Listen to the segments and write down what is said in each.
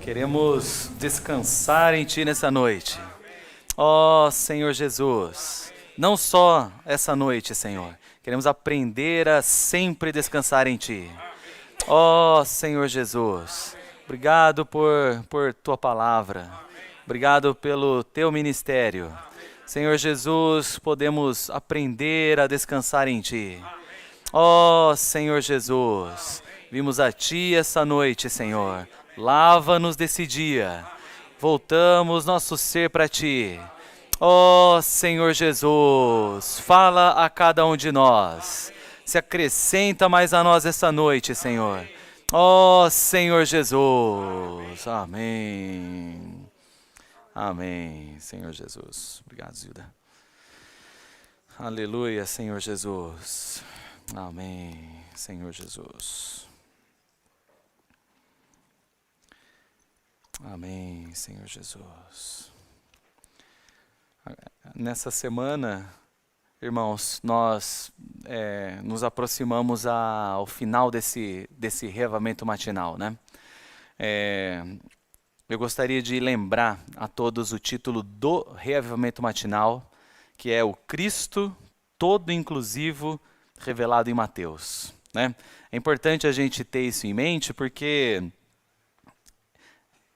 Queremos descansar em Ti nessa noite. Ó Senhor Jesus, não só essa noite, Senhor, queremos aprender a sempre descansar em Ti. Ó Senhor Jesus, obrigado por Tua palavra, obrigado pelo Teu ministério. Senhor Jesus, podemos aprender a descansar em Ti. Ó Senhor Jesus, vimos a Ti essa noite, Senhor. Lava-nos desse dia. Voltamos nosso ser para Ti. Ó Senhor Jesus, fala a cada um de nós. Se acrescenta mais a nós essa noite, Senhor. Ó Senhor Jesus. Amém. Amém, Senhor Jesus. Obrigado, Zilda. Aleluia, Senhor Jesus. Amém, Senhor Jesus. Amém, Senhor Jesus. Nessa semana, irmãos, nós nos aproximamos ao final desse reavivamento matinal, né? Eu gostaria de lembrar a todos o título do reavivamento matinal, que é o Cristo todo inclusivo revelado em Mateus, né? É importante a gente ter isso em mente, porque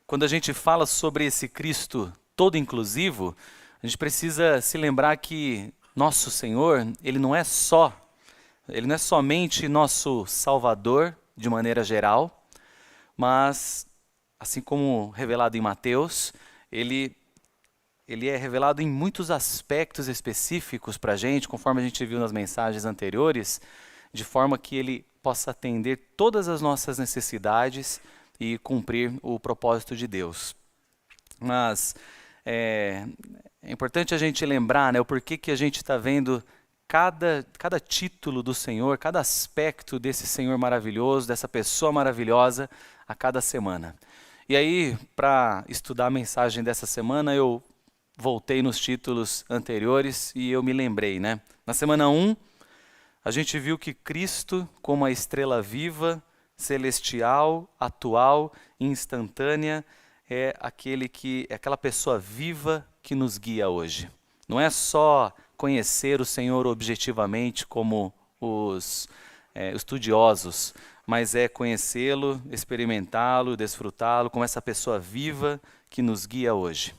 quando a gente fala sobre esse Cristo todo inclusivo, a gente precisa se lembrar que nosso Senhor, Ele não é somente nosso Salvador de maneira geral, mas, assim como revelado em Mateus, Ele é revelado em muitos aspectos específicos para a gente, conforme a gente viu nas mensagens anteriores, de forma que Ele possa atender todas as nossas necessidades e cumprir o propósito de Deus. Mas é importante a gente lembrar, né, o porquê que a gente está vendo cada título do Senhor, cada aspecto desse Senhor maravilhoso, dessa pessoa maravilhosa, a cada semana. E aí, para estudar a mensagem dessa semana, eu voltei nos títulos anteriores e eu me lembrei, né? Na semana 1, a gente viu que Cristo, como a estrela viva, celestial, atual e instantânea, é aquela pessoa viva que nos guia hoje. Não é só conhecer o Senhor objetivamente como os estudiosos, mas é conhecê-lo, experimentá-lo, desfrutá-lo como essa pessoa viva que nos guia hoje.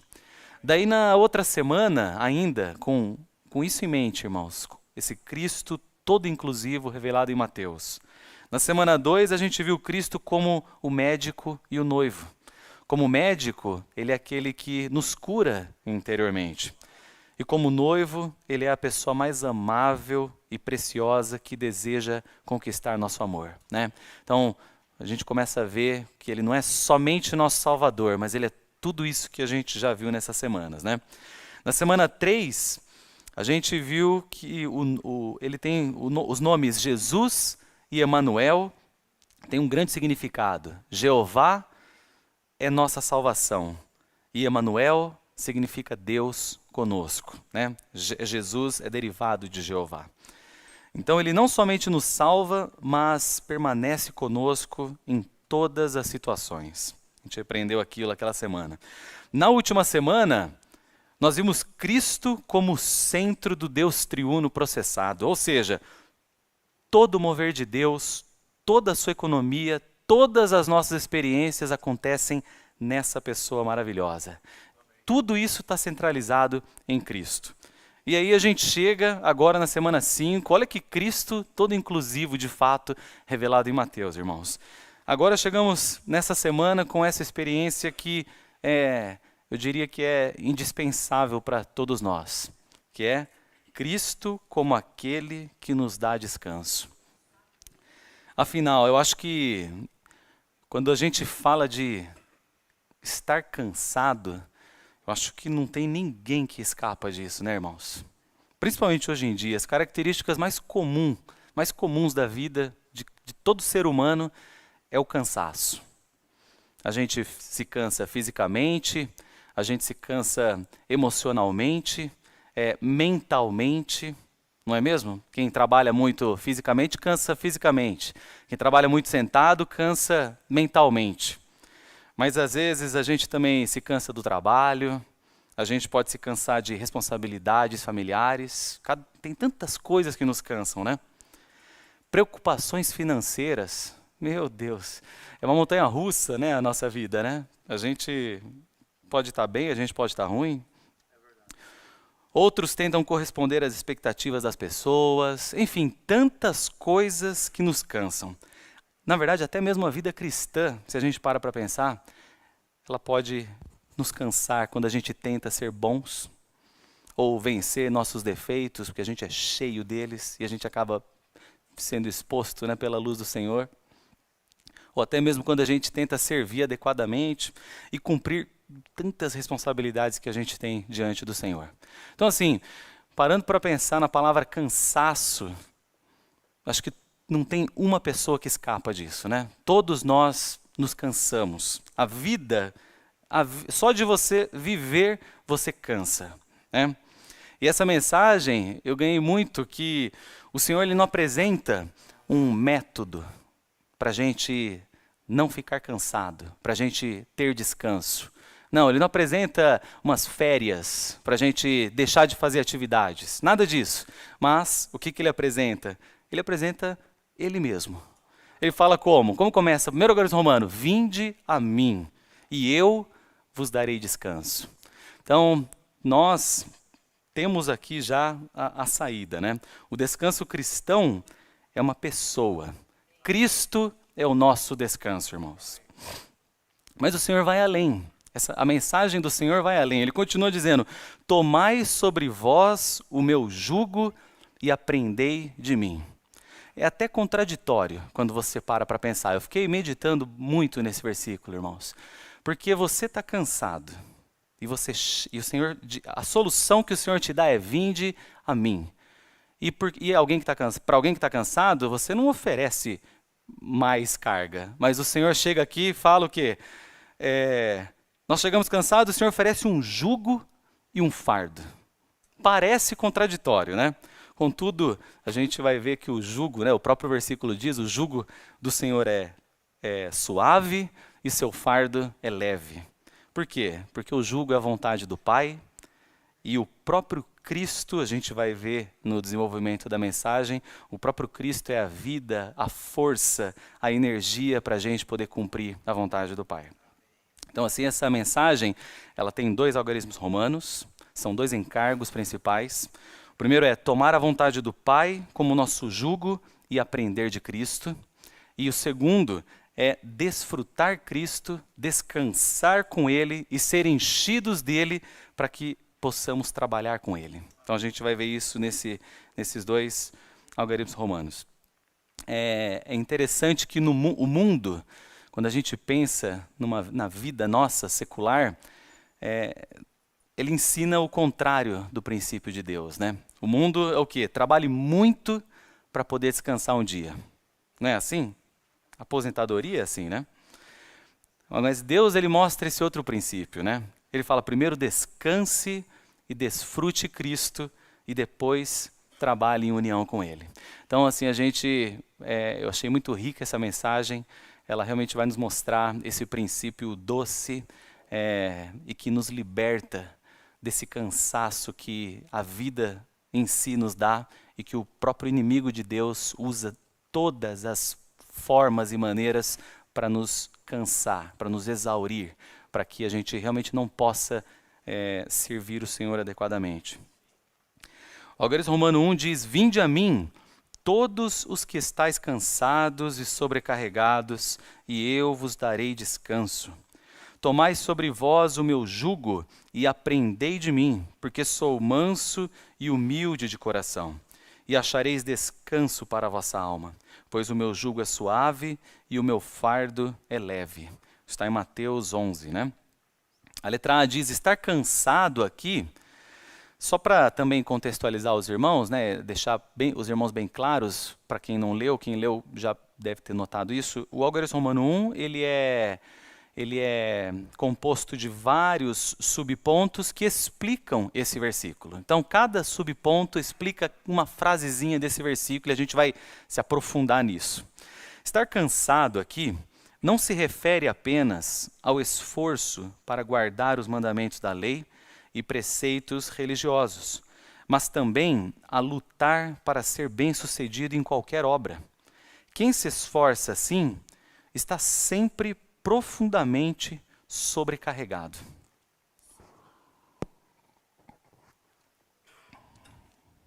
Daí na outra semana, ainda, com isso em mente, irmãos, esse Cristo todo inclusivo revelado em Mateus. Na semana 2, a gente viu Cristo como o médico e o noivo. Como médico, Ele é aquele que nos cura interiormente. E como noivo, Ele é a pessoa mais amável e preciosa que deseja conquistar nosso amor, né? Então, a gente começa a ver que Ele não é somente nosso Salvador, mas Ele é tudo isso que a gente já viu nessas semanas, né? Na semana 3, a gente viu que Ele tem os nomes Jesus e Emanuel, tem um grande significado. Jeová é nossa salvação e Emanuel significa Deus conosco, né? Jesus é derivado de Jeová. Então Ele não somente nos salva, mas permanece conosco em todas as situações. A gente aprendeu aquilo aquela semana. Na última semana, nós vimos Cristo como centro do Deus triuno processado, ou seja, todo o mover de Deus, toda a sua economia, todas as nossas experiências acontecem nessa pessoa maravilhosa. Tudo isso está centralizado em Cristo. E aí a gente chega agora na semana 5, olha que Cristo todo inclusivo de fato revelado em Mateus, irmãos. Agora chegamos nessa semana com essa experiência que eu diria que é indispensável para todos nós, que é Cristo como aquele que nos dá descanso. Afinal, eu acho que quando a gente fala de estar cansado, eu acho que não tem ninguém que escapa disso, né, irmãos? Principalmente hoje em dia, as características mais comuns da vida de todo ser humano é o cansaço. A gente se cansa fisicamente, a gente se cansa emocionalmente, mentalmente, não é mesmo? Quem trabalha muito fisicamente, cansa fisicamente. Quem trabalha muito sentado, cansa mentalmente. Mas às vezes a gente também se cansa do trabalho, a gente pode se cansar de responsabilidades familiares. Tem tantas coisas que nos cansam, né? Preocupações financeiras, meu Deus, é uma montanha russa, né, a nossa vida, né? A gente pode estar bem, a gente pode estar ruim. Outros tentam corresponder às expectativas das pessoas. Enfim, tantas coisas que nos cansam. Na verdade, até mesmo a vida cristã, se a gente para pensar, ela pode nos cansar quando a gente tenta ser bons ou vencer nossos defeitos, porque a gente é cheio deles e a gente acaba sendo exposto, né, pela luz do Senhor. Ou até mesmo quando a gente tenta servir adequadamente e cumprir tantas responsabilidades que a gente tem diante do Senhor. Então, assim, parando para pensar na palavra cansaço, acho que não tem uma pessoa que escapa disso, né? Todos nós nos cansamos. A vida, só de você viver, você cansa, né? E essa mensagem, eu ganhei muito que o Senhor ele não apresenta um método para a gente não ficar cansado, para a gente ter descanso. Não, ele não apresenta umas férias para a gente deixar de fazer atividades, nada disso. Mas o que ele apresenta? Ele apresenta ele mesmo. Ele fala como? Como começa? Primeiro lugar romano, vinde a mim e eu vos darei descanso. Então, nós temos aqui já a saída, né? O descanso cristão é uma pessoa. Cristo é o nosso descanso, irmãos. Mas o Senhor vai além. A mensagem do Senhor vai além. Ele continua dizendo, tomai sobre vós o meu jugo e aprendei de mim. É até contraditório quando você para pensar. Eu fiquei meditando muito nesse versículo, irmãos. Porque você está cansado. E o Senhor, a solução que o Senhor te dá é vinde a mim. E para alguém que está cansado, você não oferece mais carga. Mas o Senhor chega aqui e fala o quê? Nós chegamos cansados, o Senhor oferece um jugo e um fardo. Parece contraditório, né? Contudo, a gente vai ver que o jugo, né, o próprio versículo diz, o jugo do Senhor é suave e seu fardo é leve. Por quê? Porque o jugo é a vontade do Pai e o próprio Cristo, a gente vai ver no desenvolvimento da mensagem, o próprio Cristo é a vida, a força, a energia para a gente poder cumprir a vontade do Pai. Então, assim, essa mensagem, ela tem 2 algarismos romanos, são 2 encargos principais. O primeiro é tomar a vontade do Pai como nosso jugo e aprender de Cristo. E o segundo é desfrutar Cristo, descansar com Ele e ser enchidos dele para que possamos trabalhar com Ele. Então a gente vai ver isso nesses 2 algarismos romanos. É interessante que o mundo, quando a gente pensa na vida nossa secular, ele ensina o contrário do princípio de Deus, né? O mundo é o quê? Trabalhe muito para poder descansar um dia. Não é assim? Aposentadoria é assim, né? Mas Deus ele mostra esse outro princípio, né? Ele fala primeiro descanse e desfrute Cristo e depois trabalhe em união com Ele. Então assim eu achei muito rica essa mensagem. Ela realmente vai nos mostrar esse princípio doce e que nos liberta desse cansaço que a vida em si nos dá e que o próprio inimigo de Deus usa todas as formas e maneiras para nos cansar, para nos exaurir, para que a gente realmente não possa servir o Senhor adequadamente. O algarismo romano 1 diz, vinde a mim, todos os que estáis cansados e sobrecarregados, e eu vos darei descanso. Tomai sobre vós o meu jugo e aprendei de mim, porque sou manso e humilde de coração, e achareis descanso para a vossa alma, pois o meu jugo é suave e o meu fardo é leve. Está em Mateus 11, né? A letra A diz, estar cansado aqui, só para também contextualizar os irmãos, né, deixar os irmãos bem claros, para quem não leu, quem leu já deve ter notado isso, o algarismo romano 1, ele é composto de vários subpontos que explicam esse versículo. Então, cada subponto explica uma frasezinha desse versículo e a gente vai se aprofundar nisso. Estar cansado aqui não se refere apenas ao esforço para guardar os mandamentos da lei e preceitos religiosos, mas também a lutar para ser bem-sucedido em qualquer obra. Quem se esforça assim está sempre profundamente sobrecarregado.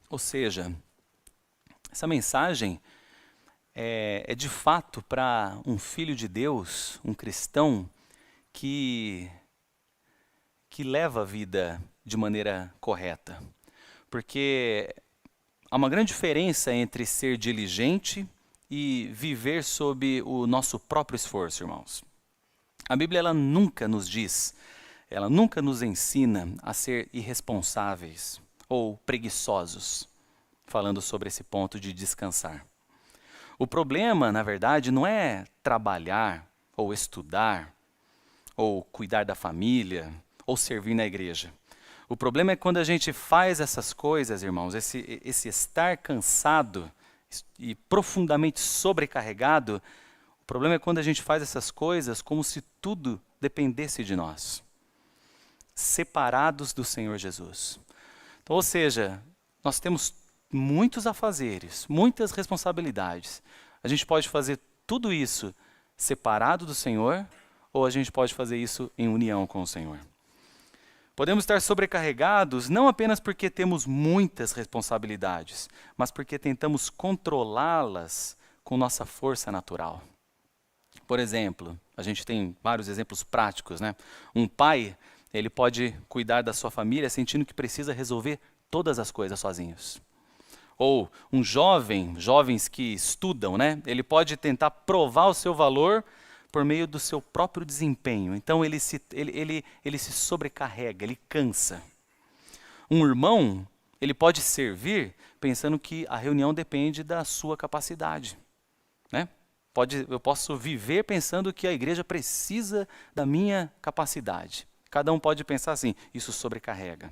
Ou seja, essa mensagem é de fato para um filho de Deus, um cristão que leva a vida de maneira correta. Porque há uma grande diferença entre ser diligente e viver sob o nosso próprio esforço, irmãos. A Bíblia ela nunca nos diz, ela nunca nos ensina a ser irresponsáveis ou preguiçosos, falando sobre esse ponto de descansar. O problema, na verdade, não é trabalhar ou estudar ou cuidar da família ou servir na igreja. O problema é quando a gente faz essas coisas, irmãos, esse estar cansado e profundamente sobrecarregado, o problema é quando a gente faz essas coisas como se tudo dependesse de nós, separados do Senhor Jesus. Então, ou seja, nós temos muitos afazeres, muitas responsabilidades. A gente pode fazer tudo isso separado do Senhor, ou a gente pode fazer isso em união com o Senhor. Podemos estar sobrecarregados não apenas porque temos muitas responsabilidades, mas porque tentamos controlá-las com nossa força natural. Por exemplo, a gente tem vários exemplos práticos, né? Um pai, ele pode cuidar da sua família sentindo que precisa resolver todas as coisas sozinhos. Ou um jovens que estudam, né? Ele pode tentar provar o seu valor por meio do seu próprio desempenho. Então ele se sobrecarrega, ele cansa. Um irmão, ele pode servir pensando que a reunião depende da sua capacidade, né? Eu posso viver pensando que a igreja precisa da minha capacidade. Cada um pode pensar assim, isso sobrecarrega.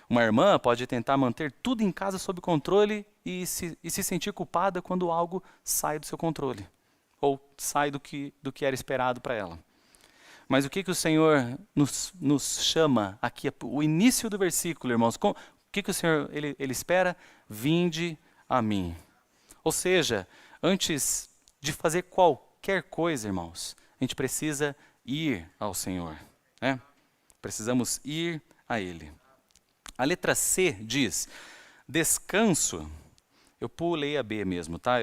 Uma irmã pode tentar manter tudo em casa sob controle e se sentir culpada quando algo sai do seu controle, ou sai do que era esperado para ela. Mas o que o Senhor nos chama aqui, o início do versículo, irmãos, o que o Senhor ele espera? Vinde a mim. Ou seja, antes de fazer qualquer coisa, irmãos, a gente precisa ir ao Senhor, né? Precisamos ir a Ele. A letra C diz, descanso. Eu pulei a B mesmo, tá?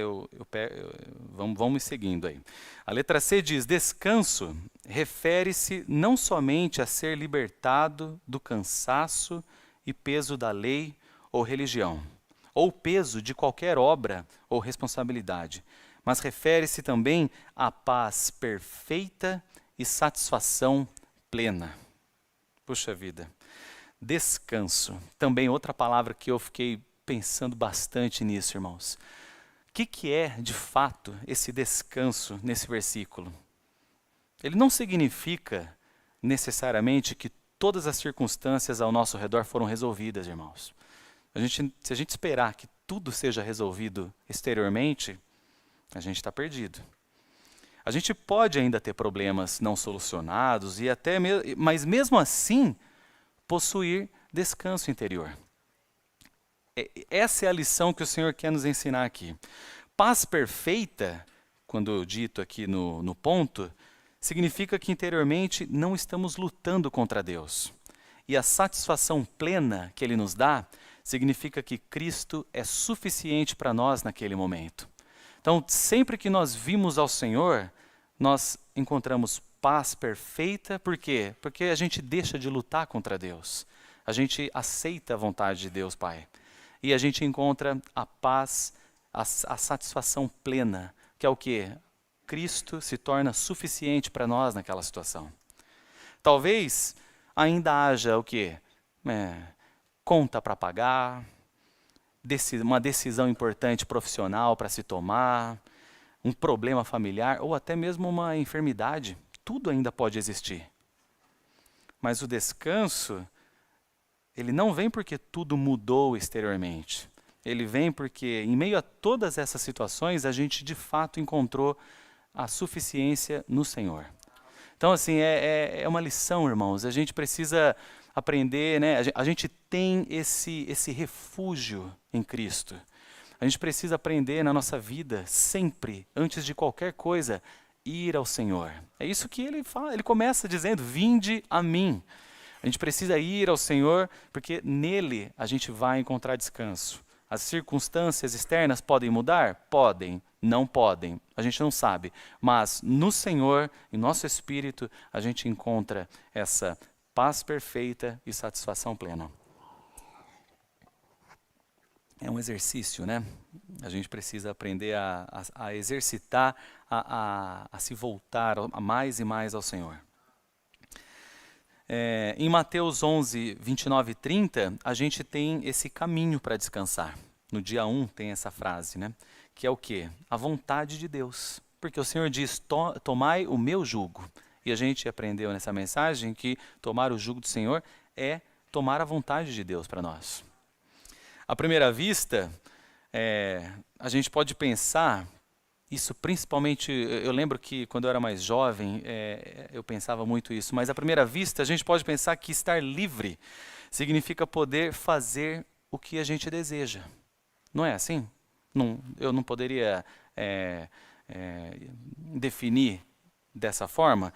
Vamos me seguindo aí. A letra C diz, descanso refere-se não somente a ser libertado do cansaço e peso da lei ou religião, ou peso de qualquer obra ou responsabilidade, mas refere-se também à paz perfeita e satisfação plena. Puxa vida. Descanso. Também outra palavra que eu fiquei pensando bastante nisso, irmãos. O que é, de fato, esse descanso nesse versículo? Ele não significa necessariamente que todas as circunstâncias ao nosso redor foram resolvidas, irmãos. Se a gente esperar que tudo seja resolvido exteriormente, a gente está perdido. A gente pode ainda ter problemas não solucionados, mas mesmo assim, possuir descanso interior. Essa é a lição que o Senhor quer nos ensinar aqui. Paz perfeita, quando dito aqui no ponto, significa que interiormente não estamos lutando contra Deus. E a satisfação plena que Ele nos dá, significa que Cristo é suficiente para nós naquele momento. Então, sempre que nós vimos ao Senhor, nós encontramos paz perfeita. Por quê? Porque a gente deixa de lutar contra Deus. A gente aceita a vontade de Deus, Pai. E a gente encontra a paz, a satisfação plena, que é o quê? Cristo se torna suficiente para nós naquela situação. Talvez ainda haja o quê? Conta para pagar, uma decisão importante profissional para se tomar, um problema familiar ou até mesmo uma enfermidade. Tudo ainda pode existir. Mas o descanso, ele não vem porque tudo mudou exteriormente. Ele vem porque, em meio a todas essas situações, a gente de fato encontrou a suficiência no Senhor. Então, assim, é uma lição, irmãos. A gente precisa aprender, né? A gente tem esse refúgio em Cristo. A gente precisa aprender na nossa vida, sempre, antes de qualquer coisa, ir ao Senhor. É isso que ele fala. Ele começa dizendo: vinde a mim. A gente precisa ir ao Senhor, porque nele a gente vai encontrar descanso. As circunstâncias externas podem mudar? Podem. Não podem. A gente não sabe. Mas no Senhor, em nosso espírito, a gente encontra essa paz perfeita e satisfação plena. É um exercício, né? A gente precisa aprender a exercitar, a se voltar mais e mais ao Senhor. Em Mateus 11, 29 e 30, a gente tem esse caminho para descansar. No dia 1 tem essa frase, né? Que é o quê? A vontade de Deus. Porque o Senhor diz: tomai o meu jugo. E a gente aprendeu nessa mensagem que tomar o jugo do Senhor é tomar a vontade de Deus para nós. À primeira vista, a gente pode pensar, isso principalmente, eu lembro que quando eu era mais jovem, eu pensava muito isso, mas à primeira vista a gente pode pensar que estar livre significa poder fazer o que a gente deseja. Não é assim? Eu não poderia definir dessa forma.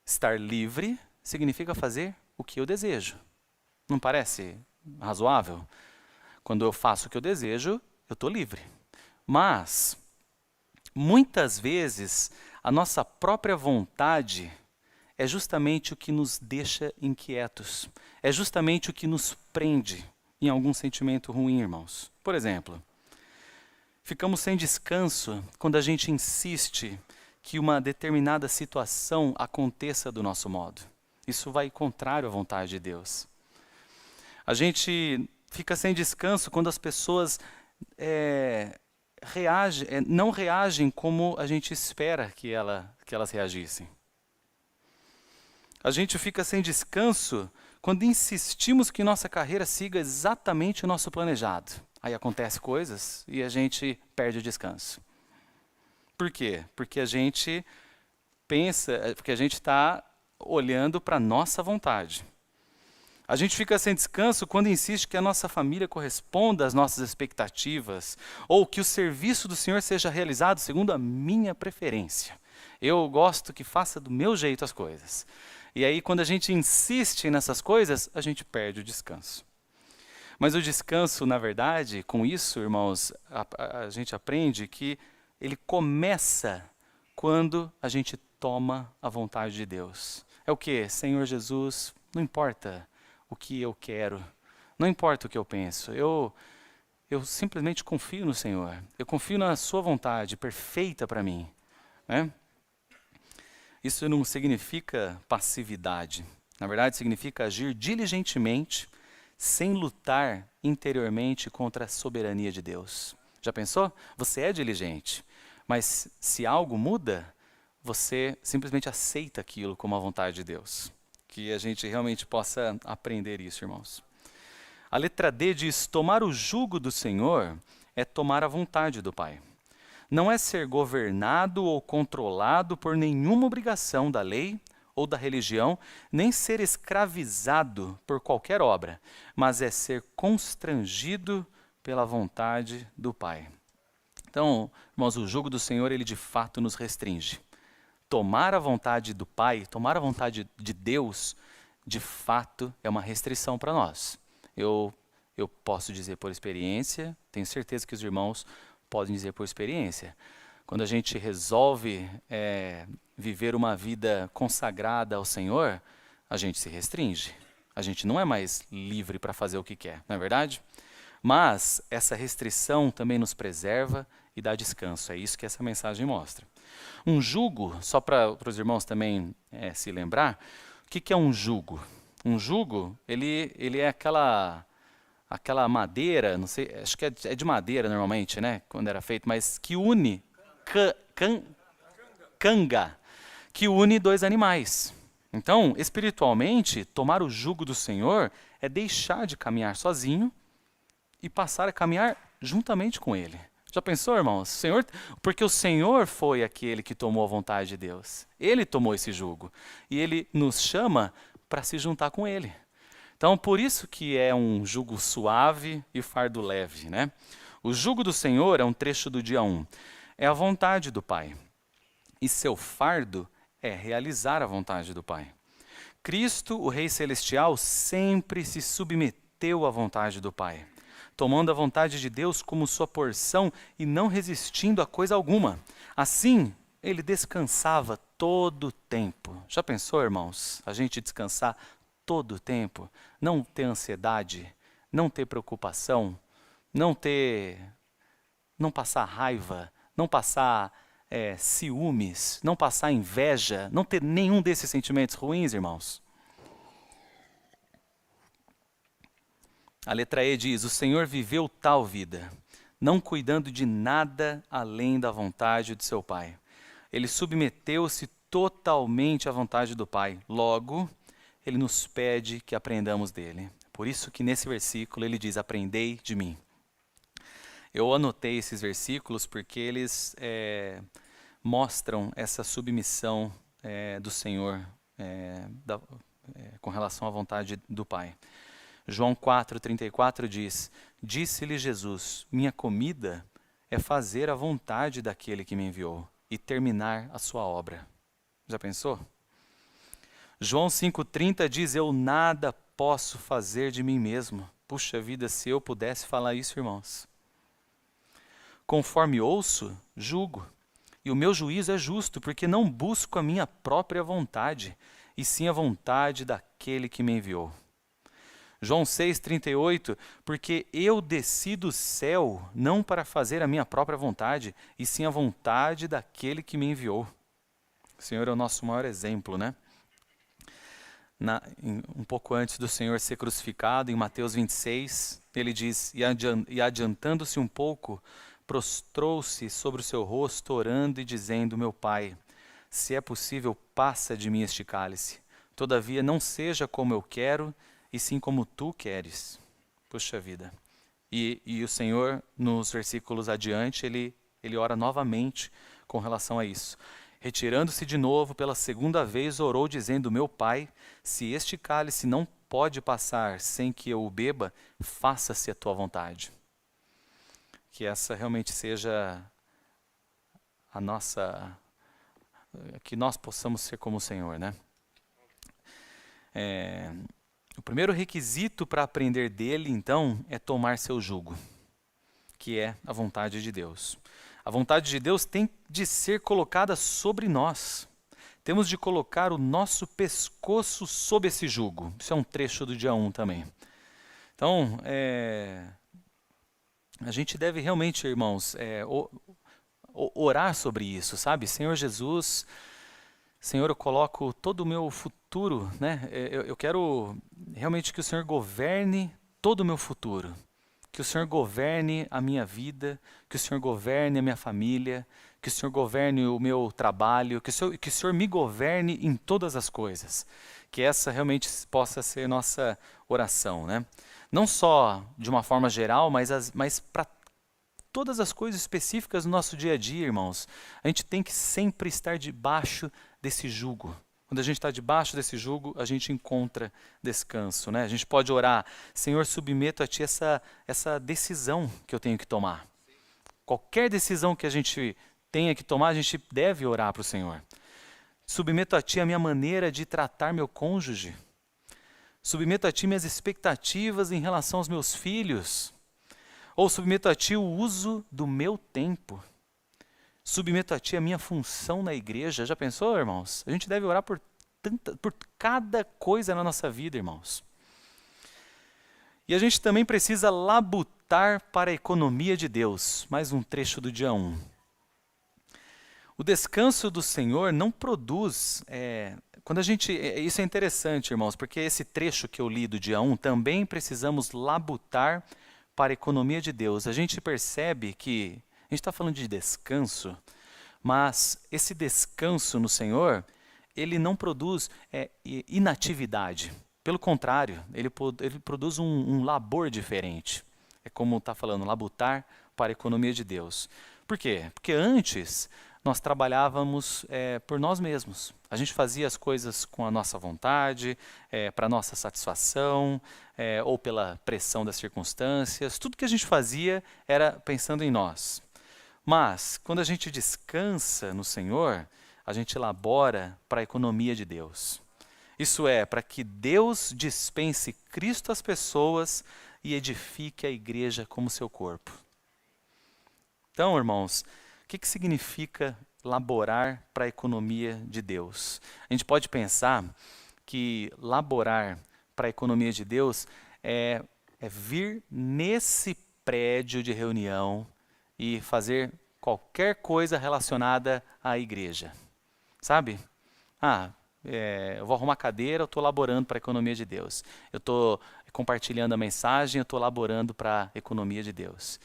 Estar livre significa fazer o que eu desejo. Não parece razoável? Quando eu faço o que eu desejo, eu estou livre. Mas, muitas vezes, a nossa própria vontade é justamente o que nos deixa inquietos. É justamente o que nos prende em algum sentimento ruim, irmãos. Por exemplo, ficamos sem descanso quando a gente insiste que uma determinada situação aconteça do nosso modo. Isso vai contrário à vontade de Deus. A gente fica sem descanso quando as pessoas não reagem como a gente espera que elas reagissem. A gente fica sem descanso quando insistimos que nossa carreira siga exatamente o nosso planejado. Aí acontecem coisas e a gente perde o descanso. Por quê? Porque a gente porque a gente está olhando para a nossa vontade. A gente fica sem descanso quando insiste que a nossa família corresponda às nossas expectativas, ou que o serviço do Senhor seja realizado segundo a minha preferência. Eu gosto que faça do meu jeito as coisas. E aí, quando a gente insiste nessas coisas, a gente perde o descanso. Mas o descanso, na verdade, com isso, irmãos, a gente aprende que ele começa quando a gente toma a vontade de Deus. É o quê? Senhor Jesus, não importa o que eu quero, não importa o que eu penso, eu simplesmente confio no Senhor, eu confio na sua vontade perfeita para mim, né? Isso não significa passividade, na verdade significa agir diligentemente, sem lutar interiormente contra a soberania de Deus. Já pensou? Você é diligente, mas se algo muda, você simplesmente aceita aquilo como a vontade de Deus. Que a gente realmente possa aprender isso, irmãos. A letra D diz: tomar o jugo do Senhor é tomar a vontade do Pai. Não é ser governado ou controlado por nenhuma obrigação da lei ou da religião, nem ser escravizado por qualquer obra, mas é ser constrangido pela vontade do Pai. Então, irmãos, o jugo do Senhor, ele de fato nos restringe. Tomar a vontade do Pai, tomar a vontade de Deus, de fato é uma restrição para nós. Eu posso dizer por experiência, tenho certeza que os irmãos podem dizer por experiência. Quando a gente resolve viver uma vida consagrada ao Senhor, a gente se restringe. A gente não é mais livre para fazer o que quer, não é verdade? Mas essa restrição também nos preserva e dá descanso. É isso que essa mensagem mostra. Um jugo, só para os irmãos também se lembrar, o que é um jugo? Um jugo, ele é aquela madeira, não sei, acho que é de madeira normalmente, né, quando era feito, mas que une, canga, que une dois animais. Então, espiritualmente, tomar o jugo do Senhor é deixar de caminhar sozinho e passar a caminhar juntamente com Ele. Já pensou, irmãos? Porque o Senhor foi aquele que tomou a vontade de Deus. Ele tomou esse jugo. E ele nos chama para se juntar com ele. Então, por isso que é um jugo suave e fardo leve, né? O jugo do Senhor é um trecho do dia 1. É a vontade do Pai. E seu fardo é realizar a vontade do Pai. Cristo, o Rei Celestial, sempre se submeteu à vontade do Pai, tomando a vontade de Deus como sua porção e não resistindo a coisa alguma. Assim, ele descansava todo o tempo. Já pensou, irmãos, a gente descansar todo o tempo? Não ter ansiedade, não ter preocupação, não passar raiva, não passar ciúmes, não passar inveja, não ter nenhum desses sentimentos ruins, irmãos. A letra E diz: o Senhor viveu tal vida, não cuidando de nada além da vontade de seu Pai. Ele submeteu-se totalmente à vontade do Pai. Logo, ele nos pede que aprendamos dele. Por isso que nesse versículo ele diz: aprendei de mim. Eu anotei esses versículos porque eles mostram essa submissão do Senhor com relação à vontade do Pai. João 4,34 diz: disse-lhe Jesus, minha comida é fazer a vontade daquele que me enviou e terminar a sua obra. Já pensou? João 5,30 diz: eu nada posso fazer de mim mesmo. Puxa vida, se eu pudesse falar isso, irmãos. Conforme ouço, julgo. E o meu juízo é justo, porque não busco a minha própria vontade, e sim a vontade daquele que me enviou. João 6,38, porque eu desci do céu não para fazer a minha própria vontade, e sim a vontade daquele que me enviou. O Senhor é o nosso maior exemplo, né? Um pouco antes do Senhor ser crucificado, em Mateus 26, ele diz: e adiantando-se um pouco, prostrou-se sobre o seu rosto, orando e dizendo: meu Pai, se é possível, passa de mim este cálice. Todavia, não seja como eu quero, e sim como tu queres. Puxa vida. E o Senhor, nos versículos adiante, ele ora novamente com relação a isso. Retirando-se de novo, pela segunda vez, orou dizendo: meu Pai, se este cálice não pode passar sem que eu o beba, faça-se a tua vontade. Que essa realmente seja a nossa... que nós possamos ser como o Senhor, né? O primeiro requisito para aprender dele, então, é tomar seu jugo, que é a vontade de Deus. A vontade de Deus tem de ser colocada sobre nós. Temos de colocar o nosso pescoço sob esse jugo. Isso é um trecho do dia 1 também. Então, a gente deve realmente, irmãos, orar sobre isso, sabe? Senhor Jesus, Senhor, eu coloco todo o meu futuro, né? Eu quero realmente que o Senhor governe todo o meu futuro. Que o Senhor governe a minha vida, que o Senhor governe a minha família, que o Senhor governe o meu trabalho, que o Senhor me governe em todas as coisas. Que essa realmente possa ser nossa oração, né? Não só de uma forma geral, mas para todas as coisas específicas do nosso dia a dia, irmãos. A gente tem que sempre estar debaixo desse jugo. Quando a gente está debaixo desse jugo, a gente encontra descanso, né? A gente pode orar: Senhor, submeto a Ti essa decisão que eu tenho que tomar. Qualquer decisão que a gente tenha que tomar, a gente deve orar para o Senhor. Submeto a Ti a minha maneira de tratar meu cônjuge. Submeto a Ti minhas expectativas em relação aos meus filhos. Ou submeto a Ti o uso do meu tempo. Submeto a Ti a minha função na igreja. Já pensou, irmãos? A gente deve orar por cada coisa na nossa vida, irmãos. E a gente também precisa labutar para a economia de Deus. Mais um trecho do dia 1. O descanso do Senhor não produz... isso é interessante, irmãos, porque esse trecho que eu li do dia 1, também precisamos labutar para a economia de Deus. A gente percebe que a gente está falando de descanso, mas esse descanso no Senhor, ele não produz inatividade. Pelo contrário, ele produz um labor diferente. É como está falando, labutar para a economia de Deus. Por quê? Porque antes nós trabalhávamos por nós mesmos. A gente fazia as coisas com a nossa vontade, para a nossa satisfação, ou pela pressão das circunstâncias. Tudo que a gente fazia era pensando em nós. Mas, quando a gente descansa no Senhor, a gente elabora para a economia de Deus. Isso é, para que Deus dispense Cristo às pessoas e edifique a igreja como seu corpo. Então, irmãos, o que significa laborar para a economia de Deus? A gente pode pensar que laborar para a economia de Deus é vir nesse prédio de reunião e fazer qualquer coisa relacionada à igreja. Sabe? Eu vou arrumar cadeira, eu estou laborando para a economia de Deus. Eu estou compartilhando a mensagem, eu estou laborando para a economia de Deus.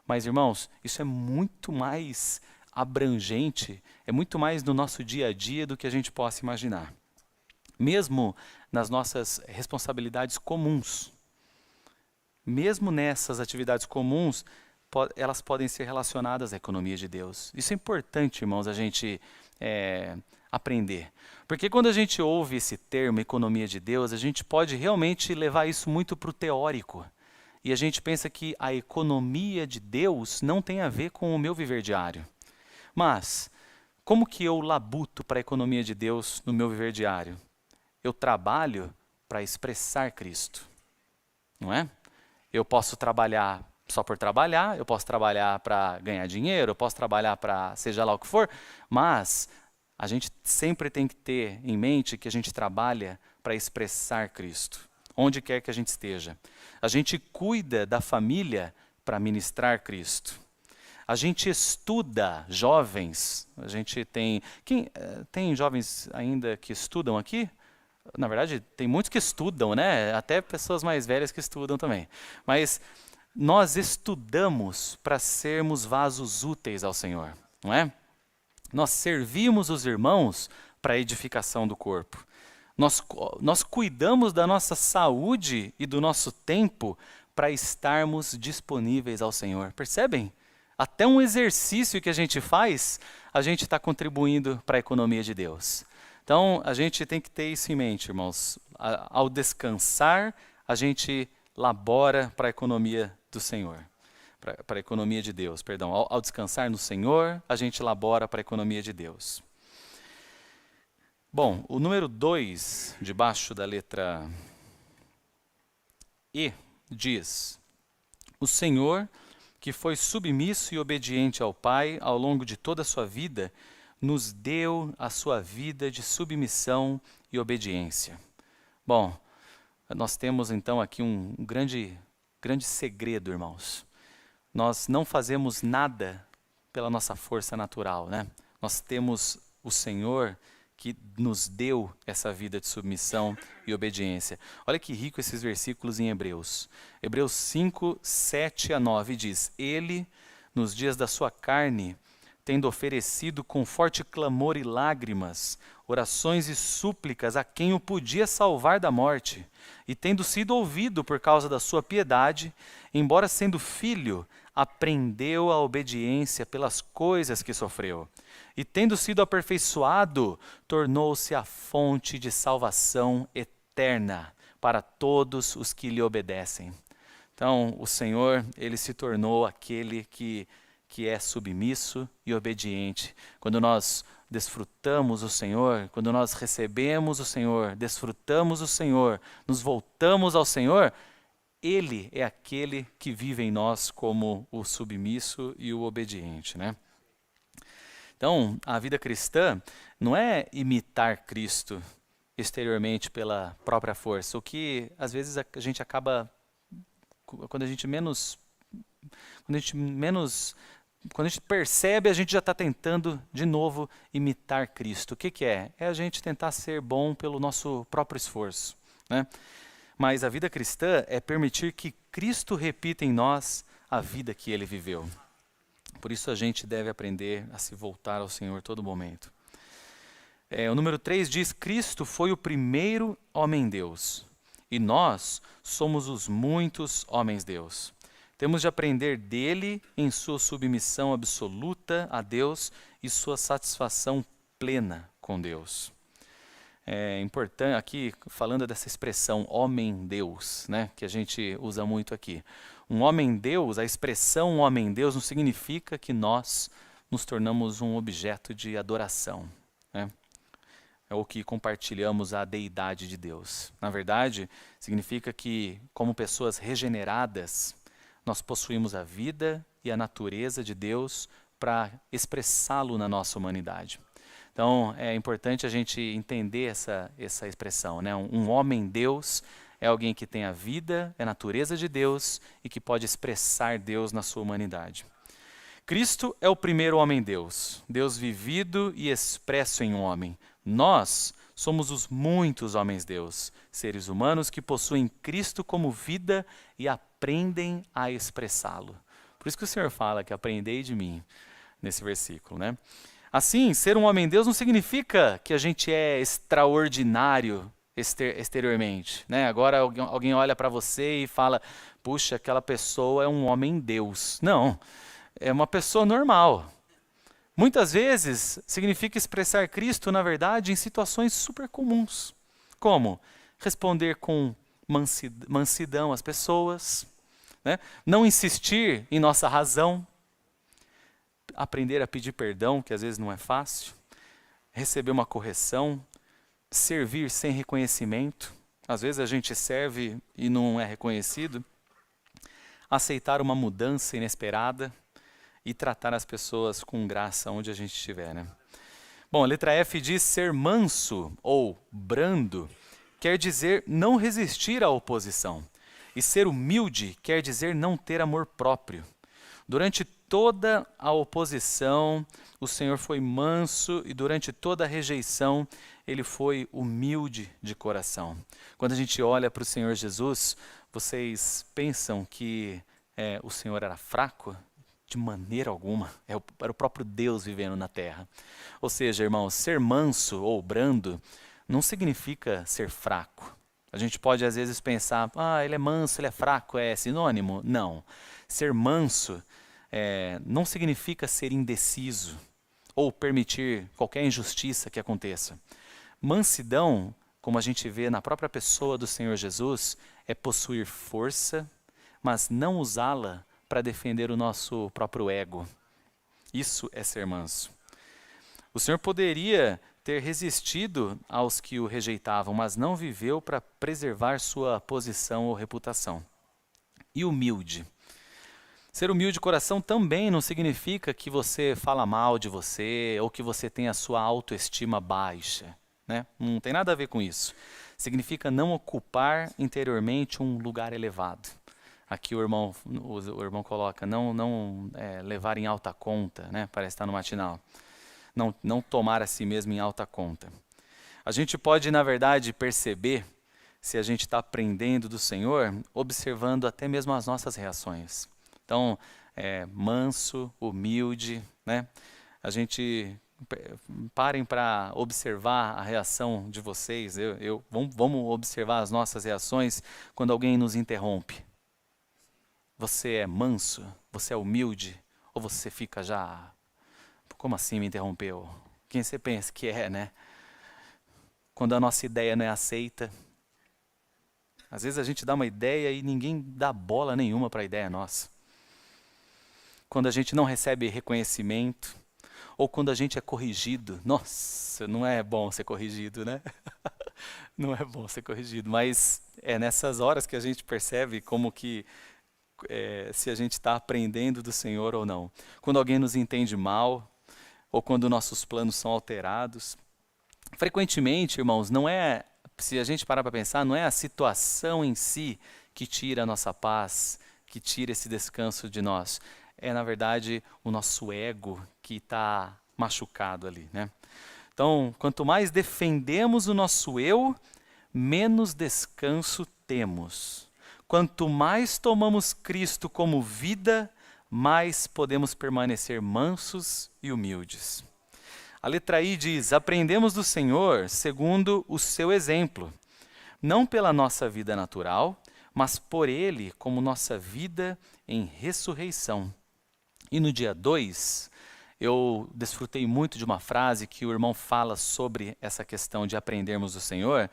Mas, irmãos, isso é muito mais abrangente, é muito mais no nosso dia a dia do que a gente possa imaginar. Mesmo nas nossas responsabilidades comuns, mesmo nessas atividades comuns, elas podem ser relacionadas à economia de Deus. Isso é importante, irmãos, a gente aprender. Porque quando a gente ouve esse termo, economia de Deus, a gente pode realmente levar isso muito para o teórico. E a gente pensa que a economia de Deus não tem a ver com o meu viver diário. Mas, como que eu labuto para a economia de Deus no meu viver diário? Eu trabalho para expressar Cristo. Não é? Eu posso trabalhar só por trabalhar, eu posso trabalhar para ganhar dinheiro, eu posso trabalhar para seja lá o que for, mas a gente sempre tem que ter em mente que a gente trabalha para expressar Cristo, onde quer que a gente esteja. A gente cuida da família para ministrar Cristo. A gente estuda jovens, a gente tem... tem jovens ainda que estudam aqui? Na verdade, tem muitos que estudam, né? Até pessoas mais velhas que estudam também. Mas nós estudamos para sermos vasos úteis ao Senhor, não é? Nós servimos os irmãos para a edificação do corpo. Nós cuidamos da nossa saúde e do nosso tempo para estarmos disponíveis ao Senhor. Percebem? Até um exercício que a gente faz, a gente está contribuindo para a economia de Deus. Então, a gente tem que ter isso em mente, irmãos. Ao descansar, a gente labora para a economia do Senhor. Para a economia de Deus, perdão. Ao descansar no Senhor, a gente labora para a economia de Deus. Bom, o número 2, debaixo da letra E, diz: o Senhor, que foi submisso e obediente ao Pai ao longo de toda a sua vida, nos deu a sua vida de submissão e obediência. Bom, nós temos então aqui um grande segredo, irmãos. Nós não fazemos nada pela nossa força natural, né? Nós temos o Senhor que nos deu essa vida de submissão e obediência. Olha que rico esses versículos em Hebreus. Hebreus 5, 7 a 9 diz: Ele, nos dias da sua carne, tendo oferecido com forte clamor e lágrimas, orações e súplicas a quem o podia salvar da morte, e tendo sido ouvido por causa da sua piedade, embora sendo filho, aprendeu a obediência pelas coisas que sofreu. E tendo sido aperfeiçoado, tornou-se a fonte de salvação eterna para todos os que lhe obedecem. Então, o Senhor, ele se tornou aquele que é submisso e obediente. Quando nós desfrutamos o Senhor, quando nós recebemos o Senhor, desfrutamos o Senhor, nos voltamos ao Senhor, Ele é aquele que vive em nós como o submisso e o obediente, né? Então, a vida cristã não é imitar Cristo exteriormente pela própria força, o que às vezes a gente acaba, quando a gente percebe, a gente já está tentando de novo imitar Cristo. O que é? É a gente tentar ser bom pelo nosso próprio esforço, né? Mas a vida cristã é permitir que Cristo repita em nós a vida que Ele viveu. Por isso a gente deve aprender a se voltar ao Senhor todo momento. O número 3 diz: Cristo foi o primeiro homem-Deus, e nós somos os muitos homens-Deus. Temos de aprender dele em sua submissão absoluta a Deus e sua satisfação plena com Deus. É importante, aqui falando dessa expressão homem-deus, né, que a gente usa muito aqui. Um homem-deus, a expressão homem-deus não significa que nós nos tornamos um objeto de adoração, né? É o que compartilhamos a deidade de Deus. Na verdade, significa que, como pessoas regeneradas, nós possuímos a vida e a natureza de Deus para expressá-lo na nossa humanidade. Então, é importante a gente entender essa expressão, né? Um homem-deus é alguém que tem a vida, a natureza de Deus e que pode expressar Deus na sua humanidade. Cristo é o primeiro homem-deus, Deus vivido e expresso em um homem. Nós somos os muitos homens-deus, seres humanos que possuem Cristo como vida e aprendem a expressá-lo. Por isso que o Senhor fala que aprendei de mim, nesse versículo, né? Assim, ser um homem-deus não significa que a gente é extraordinário exteriormente, né? Agora alguém olha para você e fala, puxa, aquela pessoa é um homem-deus. Não, é uma pessoa normal. Muitas vezes significa expressar Cristo, na verdade, em situações super comuns. Como? Responder com mansidão às pessoas, né? Não insistir em nossa razão, aprender a pedir perdão, que às vezes não é fácil, receber uma correção, servir sem reconhecimento, às vezes a gente serve e não é reconhecido, aceitar uma mudança inesperada, e tratar as pessoas com graça onde a gente estiver, né? Bom, a letra F diz ser manso ou brando, quer dizer não resistir à oposição. E ser humilde quer dizer não ter amor próprio. Durante toda a oposição, o Senhor foi manso e durante toda a rejeição, ele foi humilde de coração. Quando a gente olha para o Senhor Jesus, vocês pensam que o Senhor era fraco? De maneira alguma, era o próprio Deus vivendo na terra. Ou seja, irmãos, ser manso ou brando não significa ser fraco. A gente pode às vezes pensar, ele é manso, ele é fraco, é sinônimo? Não. Ser manso não significa ser indeciso ou permitir qualquer injustiça que aconteça. Mansidão, como a gente vê na própria pessoa do Senhor Jesus, é possuir força, mas não usá-la para defender o nosso próprio ego. Isso é ser manso. O Senhor poderia ter resistido aos que o rejeitavam, mas não viveu para preservar sua posição ou reputação. E humilde. Ser humilde de coração também não significa que você fala mal de você ou que você tem a sua autoestima baixa, né? Não tem nada a ver com isso. Significa não ocupar interiormente um lugar elevado. Aqui o irmão coloca, não levar em alta conta, né? Parece estar no matinal. Não tomar a si mesmo em alta conta. A gente pode, na verdade, perceber se a gente está aprendendo do Senhor, observando até mesmo as nossas reações. Então, manso, humilde, né? A gente parem para observar a reação de vocês. Vamos observar as nossas reações quando alguém nos interrompe. Você é manso? Você é humilde? Ou você fica já... Como assim me interrompeu? Quem você pensa que é, né? Quando a nossa ideia não é aceita. Às vezes a gente dá uma ideia e ninguém dá bola nenhuma para a ideia nossa. Quando a gente não recebe reconhecimento. Ou quando a gente é corrigido. Nossa, não é bom ser corrigido, né? Não é bom ser corrigido. Mas é nessas horas que a gente percebe como que... se a gente está aprendendo do Senhor ou não. Quando alguém nos entende mal, ou quando nossos planos são alterados. Frequentemente, irmãos, não é, se a gente parar para pensar, não é a situação em si que tira a nossa paz, que tira esse descanso de nós. É, na verdade, o nosso ego que está machucado ali, né? Então, quanto mais defendemos o nosso eu, menos descanso temos. Quanto mais tomamos Cristo como vida, mais podemos permanecer mansos e humildes. A letra I diz, aprendemos do Senhor segundo o seu exemplo, não pela nossa vida natural, mas por ele como nossa vida em ressurreição. E no dia 2, eu desfrutei muito de uma frase que o irmão fala sobre essa questão de aprendermos do Senhor,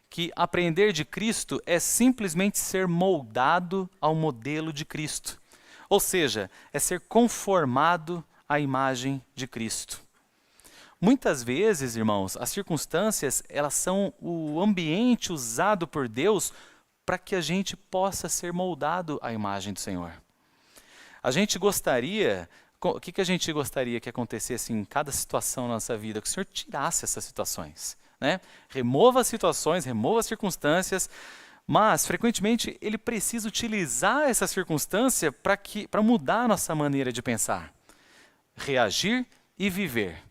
que aprender de Cristo é simplesmente ser moldado ao modelo de Cristo. Ou seja, é ser conformado à imagem de Cristo. Muitas vezes, irmãos, as circunstâncias, elas são o ambiente usado por Deus para que a gente possa ser moldado à imagem do Senhor. A gente gostaria, o que a gente gostaria que acontecesse em cada situação na nossa vida? Que o Senhor tirasse essas situações, né? Remova as situações, remova as circunstâncias, mas frequentemente Ele precisa utilizar essa circunstância para mudar a nossa maneira de pensar, reagir e viver.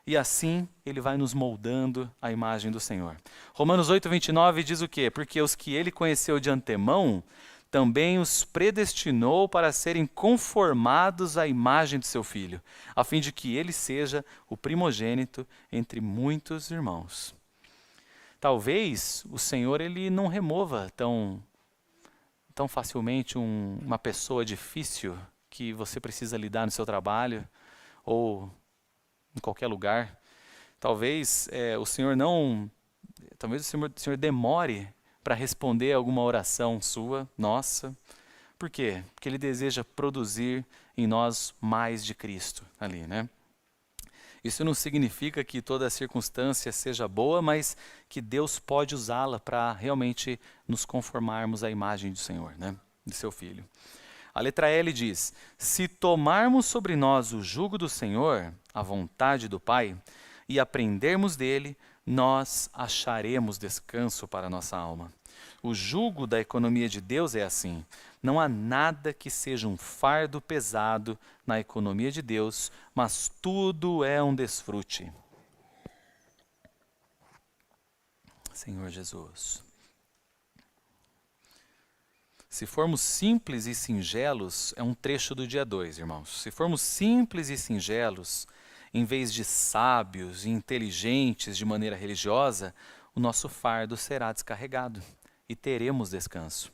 E assim Ele vai nos moldando à imagem do Senhor. Romanos 8:29 diz o quê? Porque os que Ele conheceu de antemão, também os predestinou para serem conformados à imagem de seu Filho, a fim de que ele seja o primogênito entre muitos irmãos. Talvez o Senhor ele não remova tão facilmente uma pessoa difícil que você precisa lidar no seu trabalho ou em qualquer lugar. Talvez o Senhor demore para responder alguma oração sua, nossa. Por quê? Porque Ele deseja produzir em nós mais de Cristo ali, né? Isso não significa que toda circunstância seja boa, mas que Deus pode usá-la para realmente nos conformarmos à imagem do Senhor, né? De seu Filho. A letra L diz: se tomarmos sobre nós o jugo do Senhor, a vontade do Pai, e aprendermos dele, nós acharemos descanso para a nossa alma. O jugo da economia de Deus é assim. Não há nada que seja um fardo pesado na economia de Deus, mas tudo é um desfrute. Senhor Jesus. Se formos simples e singelos, é um trecho do dia 2, irmãos. Se formos simples e singelos, em vez de sábios e inteligentes de maneira religiosa, o nosso fardo será descarregado e teremos descanso.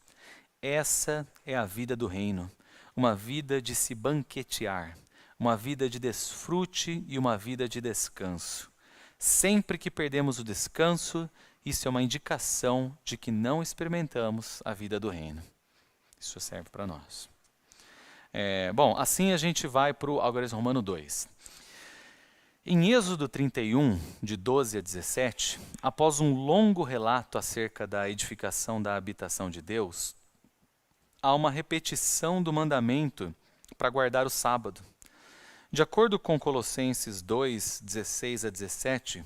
Essa é a vida do reino, uma vida de se banquetear, uma vida de desfrute e uma vida de descanso. Sempre que perdemos o descanso, isso é uma indicação de que não experimentamos a vida do reino. Isso serve para nós. Bom, assim a gente vai para o algarismo romano 2. Em Êxodo 31, de 12 a 17, após um longo relato acerca da edificação da habitação de Deus, há uma repetição do mandamento para guardar o sábado. De acordo com Colossenses 2, 16 a 17,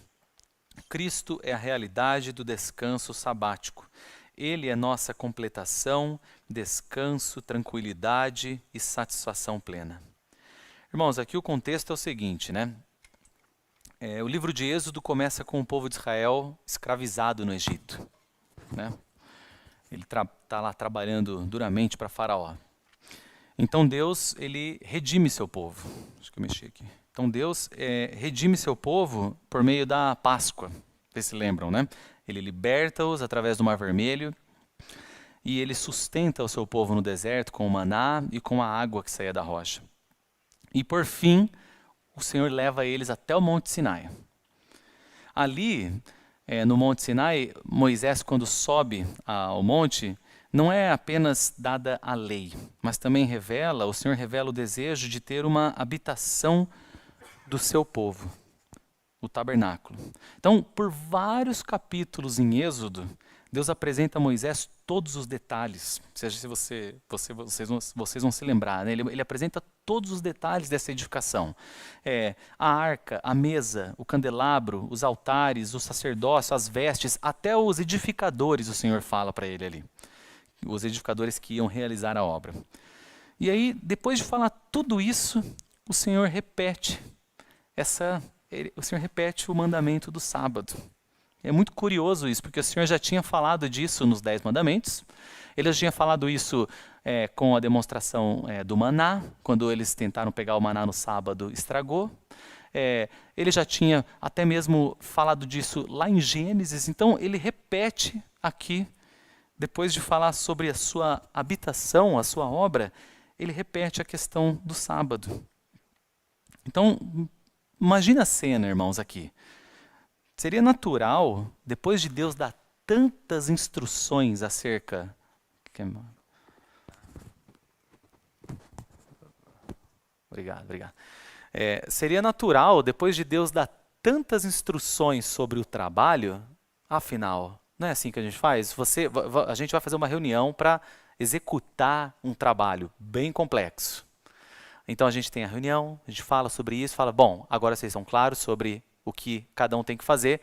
Cristo é a realidade do descanso sabático. Ele é nossa completação, descanso, tranquilidade e satisfação plena. Irmãos, aqui o contexto é o seguinte, né? O livro de Êxodo começa com o povo de Israel escravizado no Egito, né? Ele está lá trabalhando duramente para Faraó. Então Deus, ele redime seu povo. Acho que eu mexi aqui. Então Deus redime seu povo por meio da Páscoa. Vocês se lembram, né? Ele liberta-os através do Mar Vermelho e ele sustenta o seu povo no deserto com o maná e com a água que saía da rocha. E por fim, o Senhor leva eles até o Monte Sinai. Ali, no Monte Sinai, Moisés, quando sobe ao monte, não é apenas dada a lei, mas também o Senhor revela o desejo de ter uma habitação do seu povo, o tabernáculo. Então, por vários capítulos em Êxodo, Deus apresenta a Moisés todos os detalhes. Seja se vocês vão se lembrar, né? Ele apresenta todos os detalhes dessa edificação. A arca, a mesa, o candelabro, os altares, o sacerdócio, as vestes, até os edificadores o Senhor fala para ele ali. Os edificadores que iam realizar a obra. E aí, depois de falar tudo isso, o Senhor repete o mandamento do sábado. É muito curioso isso, porque o Senhor já tinha falado disso nos 10 mandamentos. Ele já tinha falado isso com a demonstração do maná, quando eles tentaram pegar o maná no sábado, estragou. Ele já tinha até mesmo falado disso lá em Gênesis. Então, ele repete aqui depois de falar sobre a sua habitação, a sua obra, ele repete a questão do sábado. Então, imagina a cena, irmãos, aqui. Seria natural, depois de Deus dar tantas instruções acerca. Obrigado. Seria natural, depois de Deus dar tantas instruções sobre o trabalho, afinal, não é assim que a gente faz? A gente vai fazer uma reunião para executar um trabalho bem complexo. Então a gente tem a reunião, a gente fala sobre isso, fala, bom, agora vocês estão claros sobre o que cada um tem que fazer,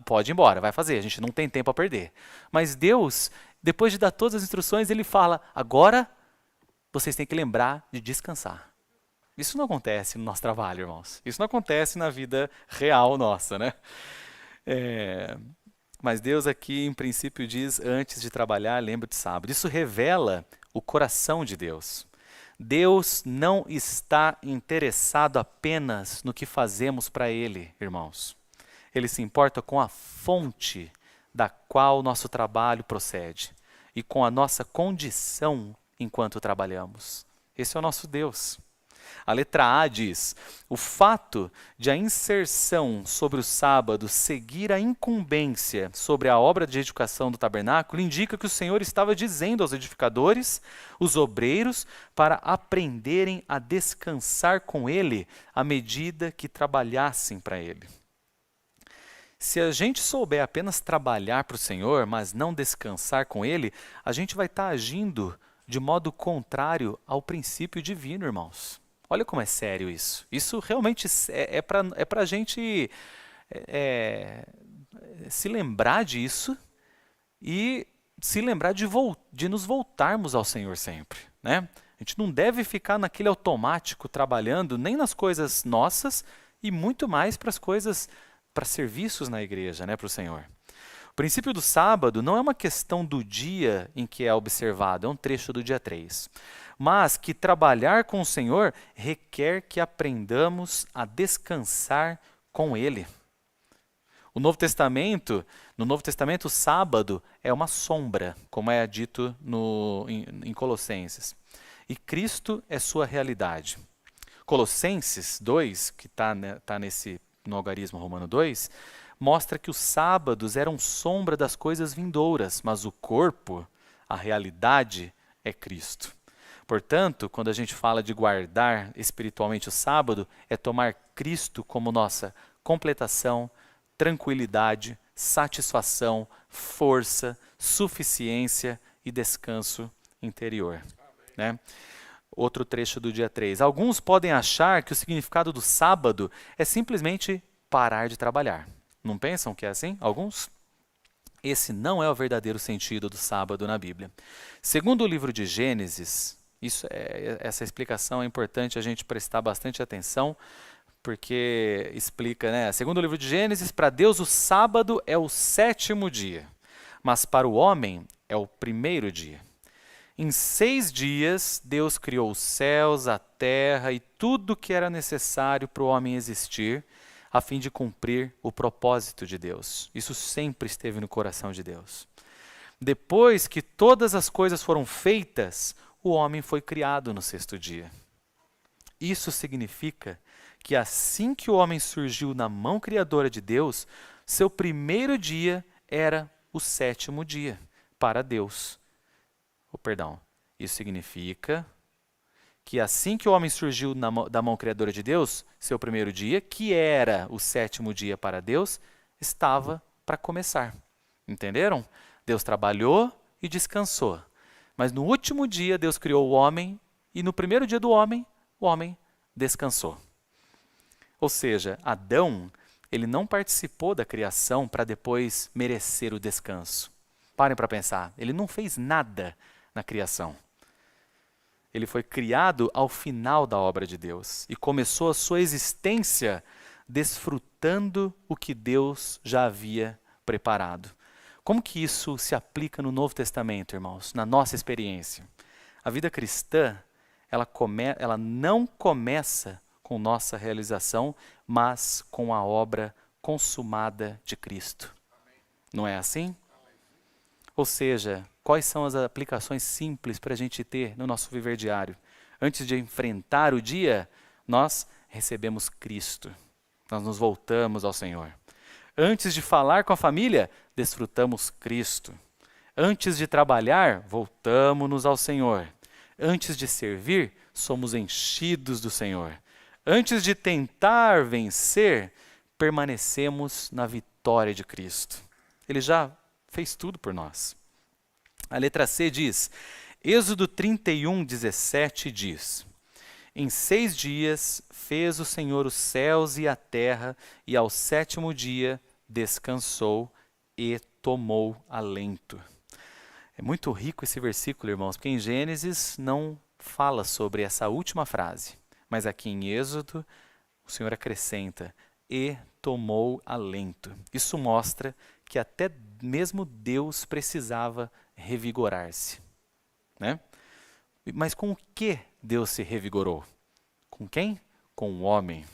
pode ir embora, vai fazer, a gente não tem tempo a perder. Mas Deus, depois de dar todas as instruções, ele fala, agora vocês têm que lembrar de descansar. Isso não acontece no nosso trabalho, irmãos. Isso não acontece na vida real nossa, né? Mas Deus aqui, em princípio, diz, antes de trabalhar, lembre de sábado. Isso revela o coração de Deus. Deus não está interessado apenas no que fazemos para Ele, irmãos. Ele se importa com a fonte da qual o nosso trabalho procede e com a nossa condição enquanto trabalhamos. Esse é o nosso Deus. A letra A diz, o fato de a inserção sobre o sábado seguir a incumbência sobre a obra de edificação do tabernáculo indica que o Senhor estava dizendo aos edificadores, os obreiros, para aprenderem a descansar com Ele à medida que trabalhassem para Ele. Se a gente souber apenas trabalhar para o Senhor, mas não descansar com Ele, a gente vai estar agindo de modo contrário ao princípio divino, irmãos. Olha como é sério isso. Isso realmente é para a gente se lembrar disso e se lembrar de nos voltarmos ao Senhor sempre, né? A gente não deve ficar naquele automático trabalhando nem nas coisas nossas e muito mais para as coisas, para serviços na igreja, né, para o Senhor. O princípio do sábado não é uma questão do dia em que é observado, é um trecho do dia 3. Mas que trabalhar com o Senhor requer que aprendamos a descansar com Ele. No Novo Testamento, o sábado é uma sombra, como é dito em Colossenses. E Cristo é sua realidade. Colossenses 2, que está no algarismo romano 2, mostra que os sábados eram sombra das coisas vindouras, mas o corpo, a realidade, é Cristo. Portanto, quando a gente fala de guardar espiritualmente o sábado, é tomar Cristo como nossa completação, tranquilidade, satisfação, força, suficiência e descanso interior. Né? Outro trecho do dia 3. Alguns podem achar que o significado do sábado é simplesmente parar de trabalhar. Não pensam que é assim? Alguns? Esse não é o verdadeiro sentido do sábado na Bíblia. Segundo o livro de Gênesis, essa explicação é importante a gente prestar bastante atenção, porque explica, né? Segundo o livro de Gênesis, para Deus o sábado é o 7º dia, mas para o homem é o 1º dia. Em 6 dias, Deus criou os céus, a terra e tudo que era necessário para o homem existir, a fim de cumprir o propósito de Deus. Isso sempre esteve no coração de Deus. Depois que todas as coisas foram feitas, o homem foi criado no 6º dia. Isso significa que assim que o homem surgiu na mão criadora de Deus, seu 1º dia era o 7º dia para Deus. Isso significa que assim que o homem surgiu da mão criadora de Deus, seu 1º dia, que era o 7º dia para Deus, estava para começar. Entenderam? Deus trabalhou e descansou. Mas no último dia, Deus criou o homem, e no 1º dia do homem, o homem descansou. Ou seja, Adão, ele não participou da criação para depois merecer o descanso. Parem para pensar, ele não fez nada na criação. Ele foi criado ao final da obra de Deus e começou a sua existência desfrutando o que Deus já havia preparado. Como que isso se aplica no Novo Testamento, irmãos, na nossa experiência? A vida cristã, ela não começa com nossa realização, mas com a obra consumada de Cristo. Não é assim? Ou seja, quais são as aplicações simples para a gente ter no nosso viver diário? Antes de enfrentar o dia, nós recebemos Cristo. Nós nos voltamos ao Senhor. Antes de falar com a família, desfrutamos Cristo. Antes de trabalhar, voltamos-nos ao Senhor. Antes de servir, somos enchidos do Senhor. Antes de tentar vencer, permanecemos na vitória de Cristo. Ele já fez tudo por nós. A letra C diz, Êxodo 31, 17 diz, Em 6 dias fez o Senhor os céus e a terra, e ao 7º dia descansou e tomou alento. É muito rico esse versículo, irmãos, porque em Gênesis não fala sobre essa última frase, mas aqui em Êxodo o Senhor acrescenta, e tomou alento. Isso mostra que até mesmo Deus precisava revigorar-se, né? Mas com o que Deus se revigorou? Com quem? Com o homem.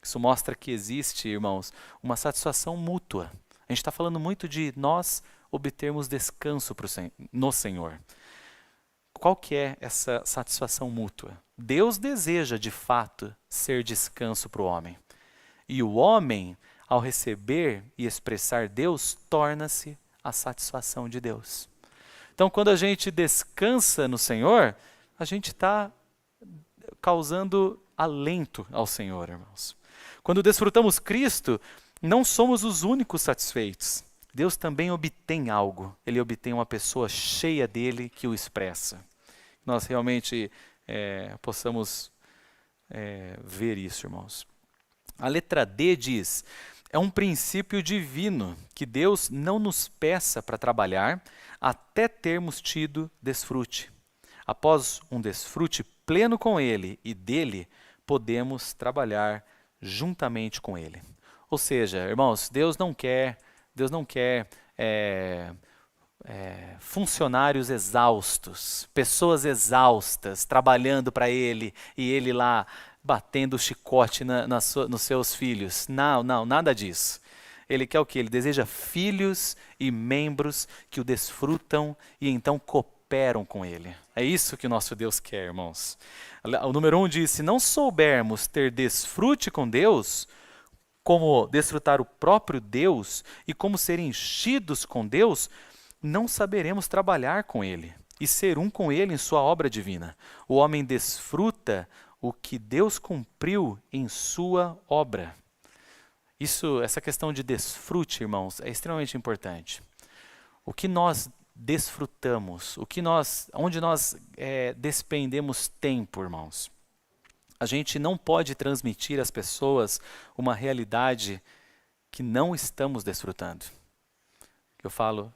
Isso mostra que existe, irmãos, uma satisfação mútua. A gente está falando muito de nós obtermos descanso no Senhor. Qual que é essa satisfação mútua? Deus deseja, de fato, ser descanso para o homem. E o homem, ao receber e expressar Deus, torna-se a satisfação de Deus. Então, quando a gente descansa no Senhor, a gente está causando alento ao Senhor, irmãos. Quando desfrutamos Cristo, não somos os únicos satisfeitos. Deus também obtém algo. Ele obtém uma pessoa cheia dele que o expressa. Nós realmente possamos ver isso, irmãos. A letra D diz, é um princípio divino que Deus não nos peça para trabalhar até termos tido desfrute. Após um desfrute pleno com Ele e dele, podemos trabalhar juntamente com Ele. Ou seja, irmãos, Deus não quer funcionários exaustos, pessoas exaustas, trabalhando para Ele e Ele lá batendo o chicote nos seus filhos. Não, nada disso. Ele quer o quê? Ele deseja filhos e membros que o desfrutam e então cooperam com Ele. É isso que o nosso Deus quer, irmãos. O número 1 diz, se não soubermos ter desfrute com Deus, como desfrutar o próprio Deus e como ser enchidos com Deus, não saberemos trabalhar com Ele e ser um com Ele em sua obra divina. O homem desfruta o que Deus cumpriu em sua obra. Essa questão de desfrute, irmãos, é extremamente importante. O que nós desfrutamos, onde nós despendemos tempo, irmãos. A gente não pode transmitir às pessoas uma realidade que não estamos desfrutando. Eu falo,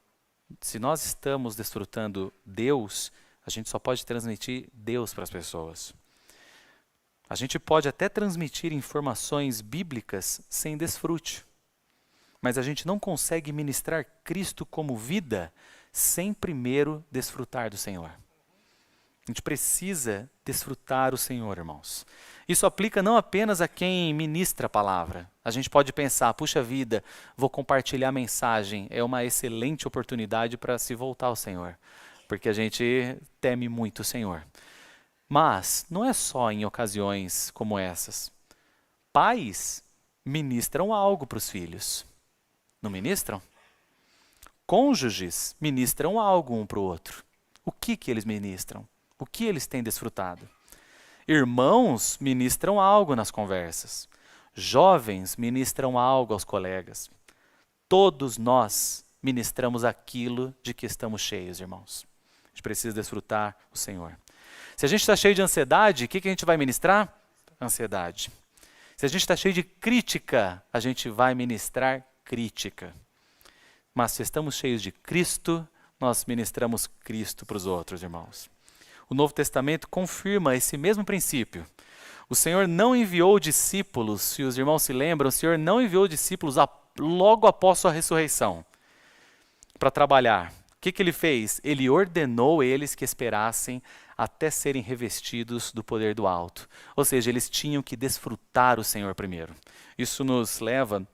se nós estamos desfrutando Deus, a gente só pode transmitir Deus para as pessoas. A gente pode até transmitir informações bíblicas sem desfrute, mas a gente não consegue ministrar Cristo como vida sem primeiro desfrutar do Senhor. A gente precisa desfrutar o Senhor, irmãos. Isso aplica não apenas a quem ministra a palavra. A gente pode pensar, puxa vida, vou compartilhar a mensagem. É uma excelente oportunidade para se voltar ao Senhor, porque a gente teme muito o Senhor. Mas não é só em ocasiões como essas. Pais ministram algo para os filhos. Não ministram? Cônjuges ministram algo um para o outro. O que eles ministram? O que eles têm desfrutado? Irmãos ministram algo nas conversas. Jovens ministram algo aos colegas. Todos nós ministramos aquilo de que estamos cheios, irmãos. A gente precisa desfrutar o Senhor. Se a gente está cheio de ansiedade, o que a gente vai ministrar? Ansiedade. Se a gente está cheio de crítica, a gente vai ministrar crítica. Mas se estamos cheios de Cristo, nós ministramos Cristo para os outros, irmãos. O Novo Testamento confirma esse mesmo princípio. O Senhor não enviou discípulos, se os irmãos se lembram, o Senhor não enviou discípulos logo após sua ressurreição para trabalhar. O que Ele fez? Ele ordenou eles que esperassem até serem revestidos do poder do alto. Ou seja, eles tinham que desfrutar o Senhor primeiro. Isso nos leva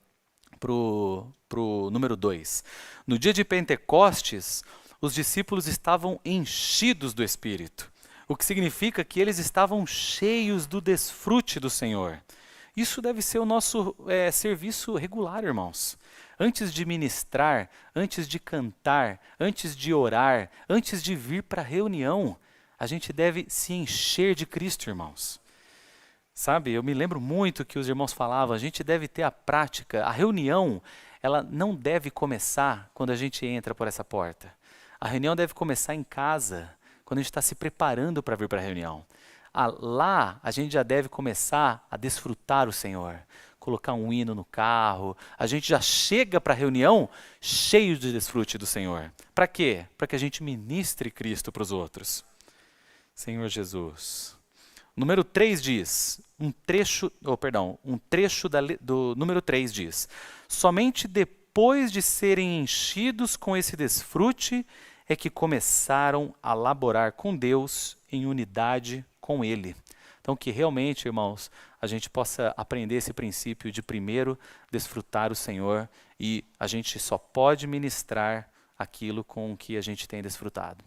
para o número 2. No dia de Pentecostes, os discípulos estavam enchidos do Espírito, o que significa que eles estavam cheios do desfrute do Senhor. Isso deve ser o nosso serviço regular, irmãos. Antes de ministrar, antes de cantar, antes de orar, antes de vir para a reunião, a gente deve se encher de Cristo, irmãos. Sabe, eu me lembro muito que os irmãos falavam, a gente deve ter a prática, a reunião, ela não deve começar quando a gente entra por essa porta. A reunião deve começar em casa, quando a gente está se preparando para vir para a reunião. Lá a gente já deve começar a desfrutar o Senhor, colocar um hino no carro, a gente já chega para a reunião cheio de desfrute do Senhor. Para quê? Para que a gente ministre Cristo para os outros. Senhor Jesus. Número 3 diz, um trecho do número 3 diz, somente depois de serem enchidos com esse desfrute é que começaram a laborar com Deus em unidade com Ele. Então que realmente, irmãos, a gente possa aprender esse princípio de primeiro desfrutar o Senhor e a gente só pode ministrar aquilo com que a gente tem desfrutado.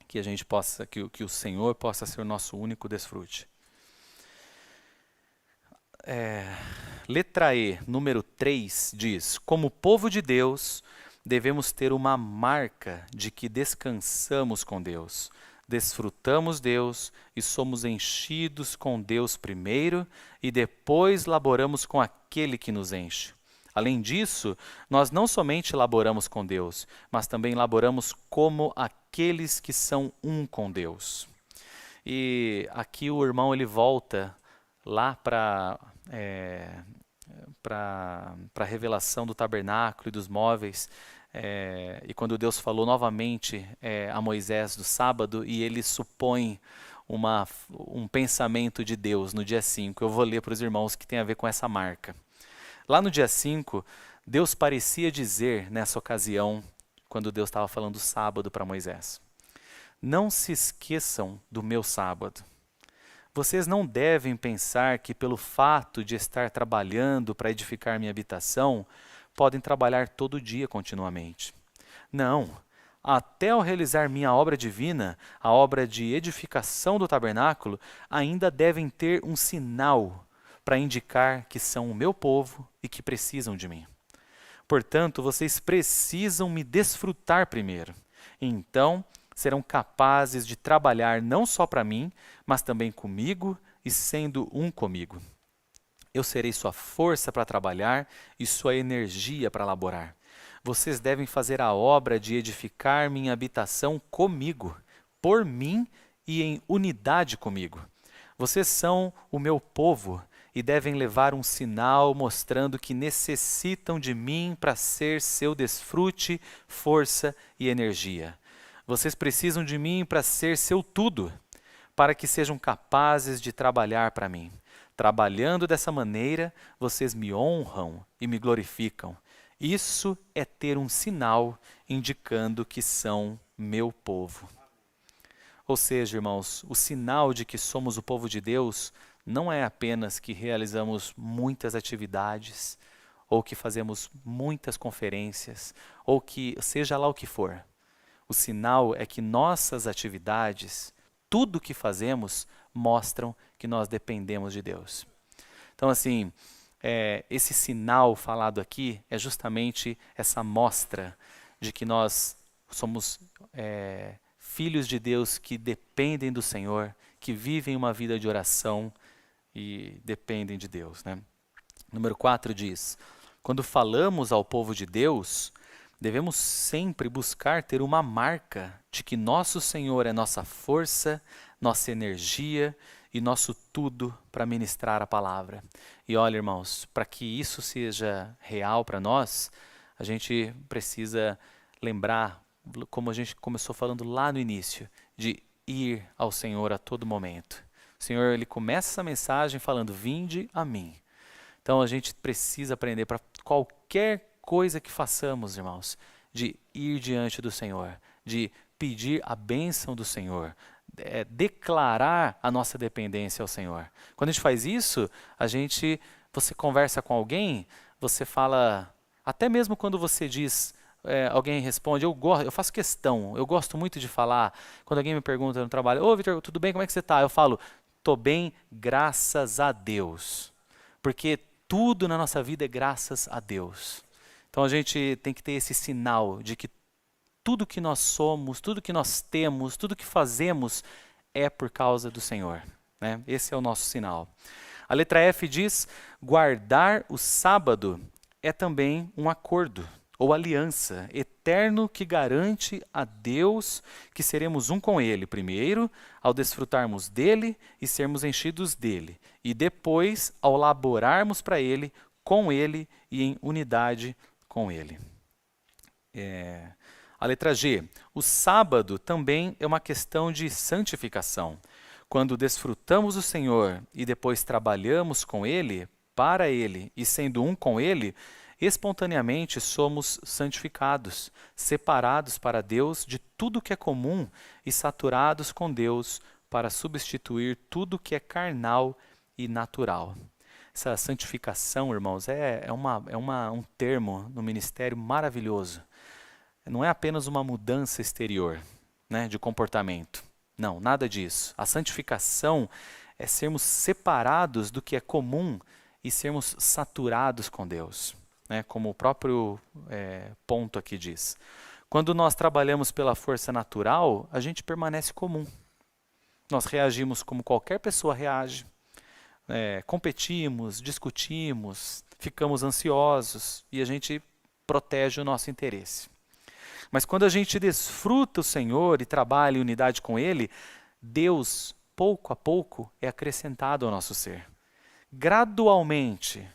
Que a gente possa, que o Senhor possa ser o nosso único desfrute. Letra E, número 3, diz, como povo de Deus, devemos ter uma marca de que descansamos com Deus, desfrutamos Deus e somos enchidos com Deus primeiro e depois laboramos com aquele que nos enche. Além disso, nós não somente laboramos com Deus, mas também laboramos como aqueles que são um com Deus. E aqui o irmão ele volta lá para a revelação do tabernáculo e dos móveis, e quando Deus falou novamente a Moisés do sábado, e ele supõe um pensamento de Deus no dia 5. Eu vou ler para os irmãos que tem a ver com essa marca. Lá no dia 5, Deus parecia dizer, nessa ocasião, quando Deus estava falando do sábado para Moisés, não se esqueçam do meu sábado. Vocês não devem pensar que pelo fato de estar trabalhando para edificar minha habitação, podem trabalhar todo dia continuamente. Não, até ao realizar minha obra divina, a obra de edificação do tabernáculo, ainda devem ter um sinal para indicar que são o meu povo e que precisam de mim. Portanto, vocês precisam me desfrutar primeiro. Então, serão capazes de trabalhar não só para mim, mas também comigo e sendo um comigo. Eu serei sua força para trabalhar e sua energia para laborar. Vocês devem fazer a obra de edificar minha habitação comigo, por mim e em unidade comigo. Vocês são o meu povo e devem levar um sinal mostrando que necessitam de mim para ser seu desfrute, força e energia. Vocês precisam de mim para ser seu tudo, para que sejam capazes de trabalhar para mim. Trabalhando dessa maneira, vocês me honram e me glorificam. Isso é ter um sinal indicando que são meu povo. Ou seja, irmãos, o sinal de que somos o povo de Deus não é apenas que realizamos muitas atividades, ou que fazemos muitas conferências, ou que seja lá o que for. O sinal é que nossas atividades, tudo que fazemos, mostram que nós dependemos de Deus. Então, assim, esse sinal falado aqui é justamente essa mostra de que nós somos filhos de Deus que dependem do Senhor, que vivem uma vida de oração e dependem de Deus, né? Número 4 diz, quando falamos ao povo de Deus, devemos sempre buscar ter uma marca de que nosso Senhor é nossa força, nossa energia e nosso tudo para ministrar a palavra. E olha, irmãos, para que isso seja real para nós, a gente precisa lembrar, como a gente começou falando lá no início, de ir ao Senhor a todo momento. O Senhor, ele começa essa mensagem falando, vinde a mim. Então a gente precisa aprender para qualquer coisa que façamos, irmãos, de ir diante do Senhor, de pedir a bênção do Senhor, declarar a nossa dependência ao Senhor. Quando a gente faz isso, você conversa com alguém, você fala, até mesmo quando você diz, alguém responde, eu faço questão, eu gosto muito de falar, quando alguém me pergunta no trabalho, ô Vitor, tudo bem, como é que você está? Eu falo, tô bem, graças a Deus. Porque tudo na nossa vida é graças a Deus. Então a gente tem que ter esse sinal de que tudo que nós somos, tudo que nós temos, tudo que fazemos é por causa do Senhor, né? Esse é o nosso sinal. A letra F diz: guardar o sábado é também um acordo ou aliança eterno que garante a Deus que seremos um com Ele, primeiro, ao desfrutarmos dele e sermos enchidos dele, e depois, ao laborarmos para Ele, com Ele e em unidade com Ele. A letra G. O sábado também é uma questão de santificação. Quando desfrutamos o Senhor e depois trabalhamos com Ele, para Ele e sendo um com Ele, espontaneamente somos santificados, separados para Deus de tudo que é comum e saturados com Deus para substituir tudo que é carnal e natural. Essa santificação, irmãos, um termo no ministério maravilhoso. Não é apenas uma mudança exterior, né, de comportamento. Não, nada disso. A santificação é sermos separados do que é comum e sermos saturados com Deus, né, como o próprio ponto aqui diz. Quando nós trabalhamos pela força natural, a gente permanece comum. Nós reagimos como qualquer pessoa reage. Competimos, discutimos, ficamos ansiosos e a gente protege o nosso interesse. Mas quando a gente desfruta o Senhor e trabalha em unidade com Ele, Deus, pouco a pouco, é acrescentado ao nosso ser. Gradualmente,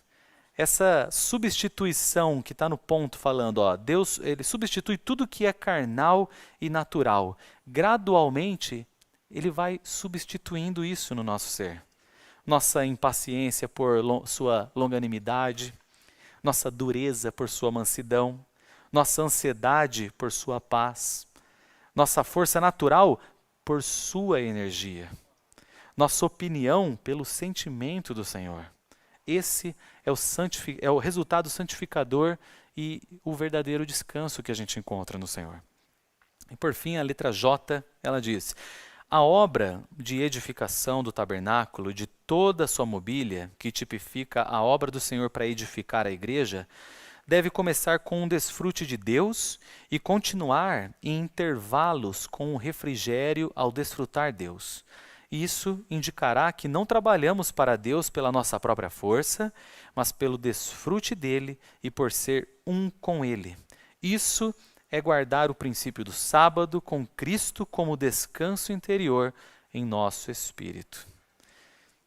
essa substituição que está no ponto falando, Deus, Ele substitui tudo que é carnal e natural. Gradualmente, Ele vai substituindo isso no nosso ser. Nossa impaciência por sua longanimidade, nossa dureza por sua mansidão, nossa ansiedade por sua paz, nossa força natural por sua energia, nossa opinião pelo sentimento do Senhor. Esse é o resultado santificador e o verdadeiro descanso que a gente encontra no Senhor. E por fim, a letra J, ela diz: a obra de edificação do tabernáculo, de toda a sua mobília, que tipifica a obra do Senhor para edificar a igreja, deve começar com um desfrute de Deus e continuar em intervalos com o refrigério ao desfrutar Deus. Isso indicará que não trabalhamos para Deus pela nossa própria força, mas pelo desfrute dele e por ser um com ele. Isso é guardar o princípio do sábado com Cristo como descanso interior em nosso espírito.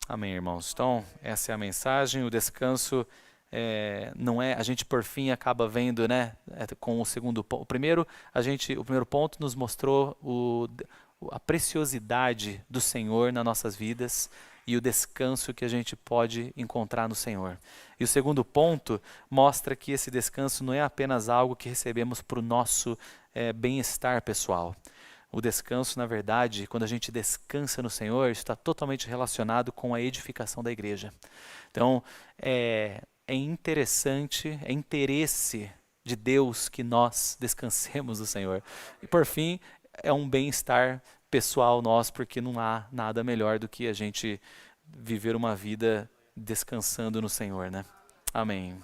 Amém, irmãos? Então, essa é a mensagem. O descanso não é, a gente por fim acaba vendo, né, com o segundo ponto. O primeiro ponto nos mostrou a preciosidade do Senhor nas nossas vidas e o descanso que a gente pode encontrar no Senhor. E o segundo ponto mostra que esse descanso não é apenas algo que recebemos para o nosso bem-estar pessoal. O descanso, na verdade, quando a gente descansa no Senhor, está totalmente relacionado com a edificação da igreja. Então, é interessante, é interesse de Deus que nós descansemos no Senhor. E por fim, é um bem-estar pessoal nosso, porque não há nada melhor do que a gente viver uma vida descansando no Senhor, né? Amém.